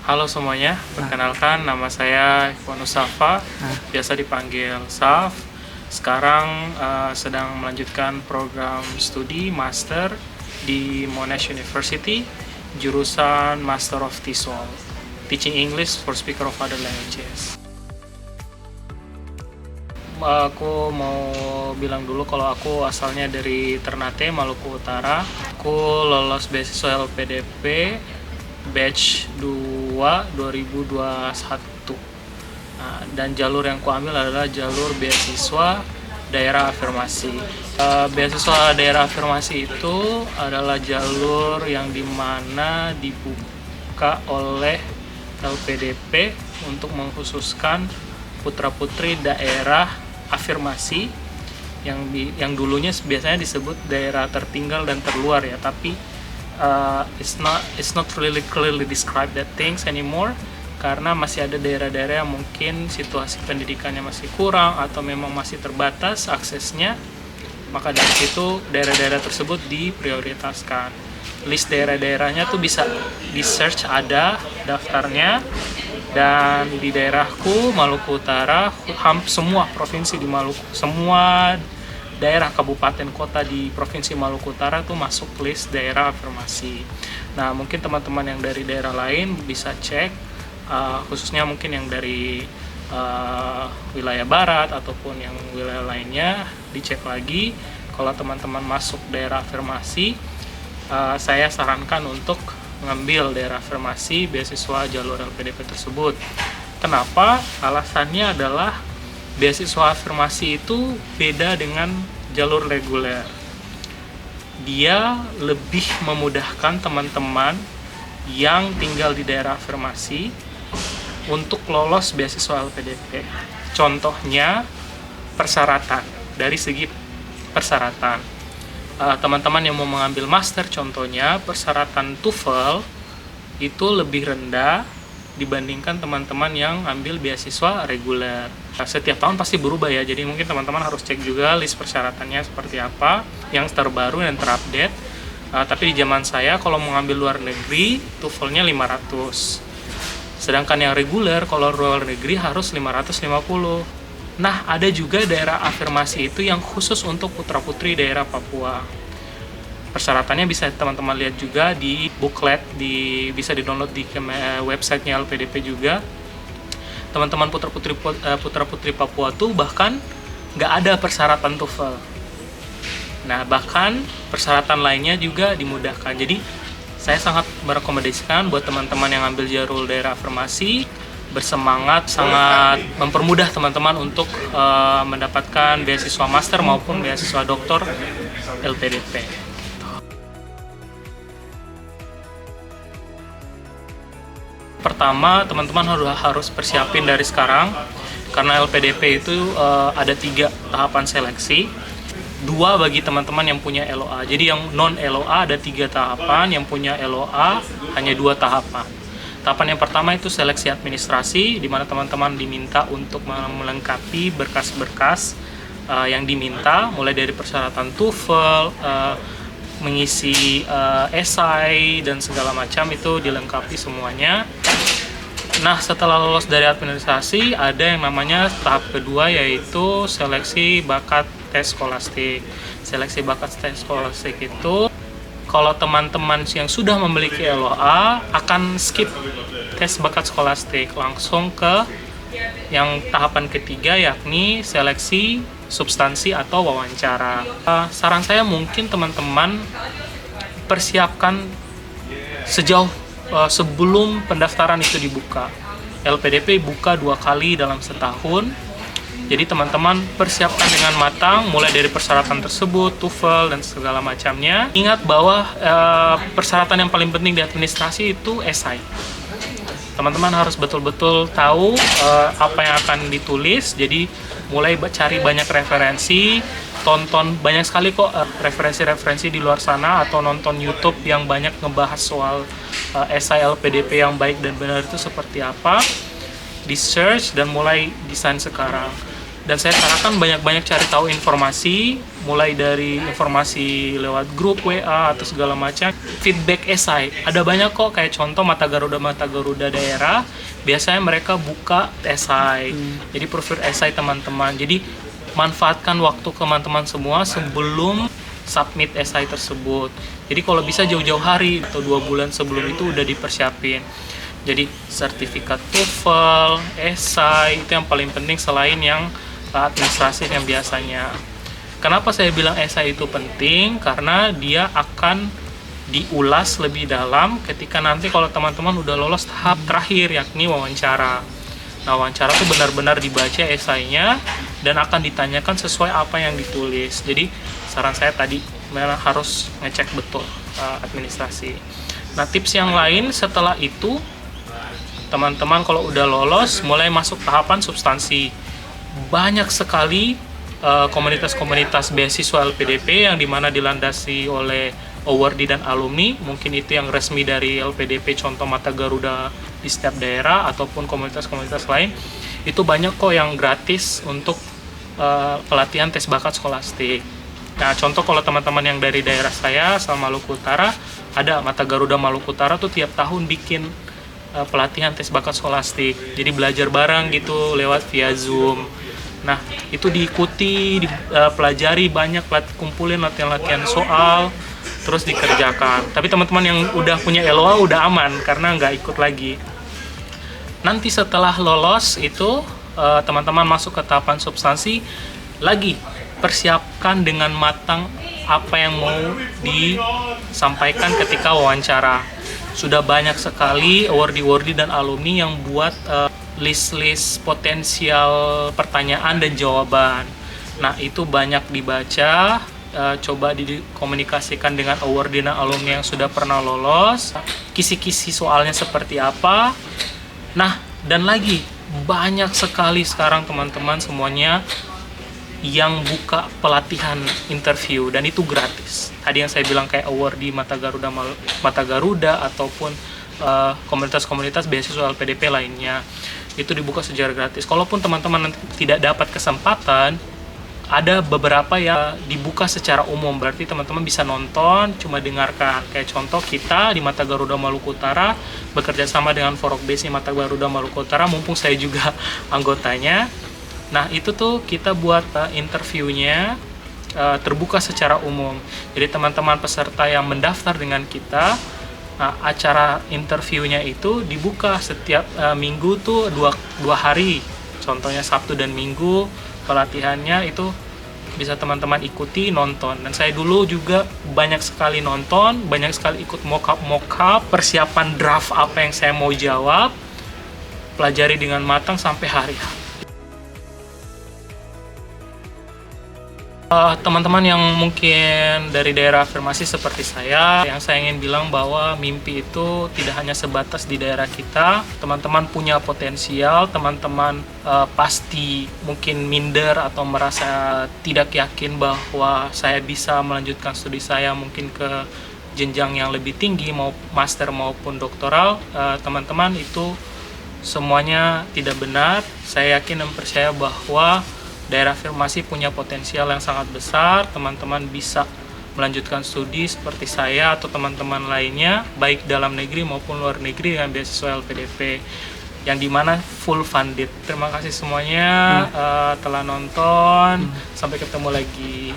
Halo semuanya, perkenalkan nama saya Ikhwan Safa, biasa dipanggil Saf. Sekarang sedang melanjutkan program studi master di Monash University, jurusan Master of TESOL, Teaching English for Speaker of Other Languages. Aku mau bilang dulu kalau aku asalnya dari Ternate, Maluku Utara. Aku lolos beasiswa LPDP batch 2 2021. Dan jalur yang kuambil adalah jalur beasiswa daerah afirmasi. Beasiswa daerah afirmasi itu adalah jalur yang dimana dibuka oleh LPDP untuk mengkhususkan putra-putri daerah afirmasi yang dulunya biasanya disebut daerah tertinggal dan terluar ya, tapi it's not really clearly described that things anymore karena masih ada daerah-daerah yang mungkin situasi pendidikannya masih kurang atau memang masih terbatas aksesnya, maka dari situ daerah-daerah tersebut diprioritaskan. List daerah-daerahnya tuh bisa di search, ada daftarnya. Dan di daerahku Maluku Utara, semua provinsi di Maluku, semua daerah kabupaten kota di provinsi Maluku Utara tuh masuk list daerah afirmasi. Nah, mungkin teman-teman yang dari daerah lain bisa cek, khususnya mungkin yang dari wilayah barat ataupun yang wilayah lainnya, dicek lagi. Kalau teman-teman masuk daerah afirmasi, saya sarankan untuk mengambil daerah afirmasi beasiswa jalur LPDP tersebut. Kenapa? Alasannya adalah beasiswa afirmasi itu beda dengan jalur reguler. Dia lebih memudahkan teman-teman yang tinggal di daerah afirmasi untuk lolos beasiswa LPDP. Contohnya persyaratan, dari segi persyaratan. Teman-teman yang mau mengambil master, contohnya persyaratan TOEFL itu lebih rendah dibandingkan teman-teman yang ambil beasiswa reguler. Setiap tahun pasti berubah ya, jadi mungkin teman-teman harus cek juga list persyaratannya seperti apa yang terbaru dan terupdate. Tapi di zaman saya kalau mau ngambil luar negeri, TOEFL-nya 500. Sedangkan yang reguler kalau luar negeri harus 550. Nah, ada juga daerah afirmasi itu yang khusus untuk putra-putri daerah Papua. Persyaratannya bisa teman-teman lihat juga di booklet, bisa di-download di websitenya LPDP juga. Teman-teman putra-putri Papua tuh bahkan nggak ada persyaratan TOEFL. Nah, bahkan persyaratan lainnya juga dimudahkan. Jadi, saya sangat merekomendasikan buat teman-teman yang ambil jalur daerah afirmasi, bersemangat, sangat mempermudah teman-teman untuk mendapatkan beasiswa master maupun beasiswa doktor LPDP. Pertama, teman-teman harus persiapin dari sekarang karena LPDP itu ada 3 tahapan seleksi. 2 bagi teman-teman yang punya LOA. Jadi yang non LOA ada 3 tahapan, yang punya LOA hanya 2 tahapan. Tahapan yang pertama itu seleksi administrasi, di mana teman-teman diminta untuk melengkapi berkas-berkas yang diminta, mulai dari persyaratan TOEFL, mengisi esai, dan segala macam itu dilengkapi semuanya. Nah, setelah lolos dari administrasi, ada yang namanya tahap kedua, yaitu seleksi bakat tes skolastik. Seleksi bakat tes skolastik itu kalau teman-teman yang sudah memiliki LOA akan skip tes bakat skolastik, langsung ke yang tahapan ketiga, yakni seleksi substansi atau wawancara. Saran saya mungkin teman-teman persiapkan sebelum pendaftaran itu dibuka. LPDP buka 2 kali dalam setahun. Jadi teman-teman persiapkan dengan matang, mulai dari persyaratan tersebut, TOEFL, dan segala macamnya. Ingat bahwa persyaratan yang paling penting di administrasi itu esai. Teman-teman harus betul-betul tahu apa yang akan ditulis, jadi mulai cari banyak referensi, tonton banyak sekali kok referensi-referensi di luar sana, atau nonton YouTube yang banyak ngebahas soal esai LPDP yang baik dan benar itu seperti apa. Di search dan mulai desain sekarang. Dan saya sarankan banyak-banyak cari tahu informasi, mulai dari informasi lewat grup WA atau segala macam. Feedback esai, ada banyak kok, kayak contoh Mata Garuda daerah, biasanya mereka buka esai. Jadi profil esai teman-teman. Jadi manfaatkan waktu teman-teman semua sebelum submit esai tersebut. Jadi kalau bisa jauh-jauh hari atau 2 bulan sebelum itu udah dipersiapin. Jadi sertifikat TOEFL, esai, itu yang paling penting selain yang administrasi yang biasanya. Kenapa saya bilang esai itu penting? Karena dia akan diulas lebih dalam ketika nanti kalau teman-teman udah lolos tahap terakhir, yakni wawancara. Nah, wawancara itu benar-benar dibaca esainya dan akan ditanyakan sesuai apa yang ditulis. Jadi saran saya tadi memang harus ngecek betul administrasi. Nah, tips yang lain setelah itu, teman-teman kalau udah lolos mulai masuk tahapan substansi. Banyak sekali komunitas-komunitas beasiswa LPDP yang dimana dilandasi oleh awardee dan alumni. Mungkin itu yang resmi dari LPDP, contoh Mata Garuda di setiap daerah ataupun komunitas-komunitas lain. Itu banyak kok yang gratis untuk pelatihan tes bakat skolastik. Nah, contoh kalau teman-teman yang dari daerah saya, sama Maluku Utara, ada Mata Garuda Maluku Utara tuh tiap tahun bikin pelatihan tes bakat skolastik. Jadi belajar bareng gitu lewat via Zoom. Nah, itu diikuti, dipelajari banyak, kumpulin latihan-latihan soal, terus dikerjakan. Tapi teman-teman yang udah punya LOA udah aman karena nggak ikut lagi. Nanti setelah lolos itu teman-teman masuk ke tahapan substansi, lagi persiapkan dengan matang apa yang mau disampaikan ketika wawancara. Sudah banyak sekali awardee dan alumni yang buat list-list potensial pertanyaan dan jawaban. Nah, itu banyak dibaca, coba dikomunikasikan dengan awardee dan alumni yang sudah pernah lolos, kisi-kisi soalnya seperti apa. Nah, dan lagi banyak sekali sekarang teman-teman semuanya yang buka pelatihan interview dan itu gratis. Tadi yang saya bilang kayak awardee Mata Garuda ataupun komunitas-komunitas beasiswa LPDP lainnya, itu dibuka secara gratis. Kalaupun teman-teman tidak dapat kesempatan, ada beberapa yang dibuka secara umum, berarti teman-teman bisa nonton, cuma dengarkan. Kayak contoh kita di Mata Garuda Maluku Utara bekerja sama dengan Forokbesi Mata Garuda Maluku Utara, mumpung saya juga anggotanya. Nah, itu tuh kita buat interviewnya terbuka secara umum. Jadi teman-teman peserta yang mendaftar dengan kita, acara interviewnya itu dibuka setiap minggu tuh dua hari. Contohnya Sabtu dan Minggu, pelatihannya itu bisa teman-teman ikuti, nonton. Dan saya dulu juga banyak sekali nonton, banyak sekali ikut mock-up, persiapan draft apa yang saya mau jawab, pelajari dengan matang sampai hari H. Teman-teman yang mungkin dari daerah afirmasi seperti saya, yang saya ingin bilang bahwa mimpi itu tidak hanya sebatas di daerah kita. Teman-teman punya potensial, teman-teman pasti mungkin minder atau merasa tidak yakin bahwa saya bisa melanjutkan studi saya mungkin ke jenjang yang lebih tinggi, mau master maupun doktoral. Teman-teman itu semuanya tidak benar. Saya yakin dan percaya bahwa daerah afirmasi punya potensial yang sangat besar. Teman-teman bisa melanjutkan studi seperti saya atau teman-teman lainnya, baik dalam negeri maupun luar negeri dengan beasiswa LPDP yang dimana full funded. Terima kasih semuanya telah nonton. Sampai ketemu lagi.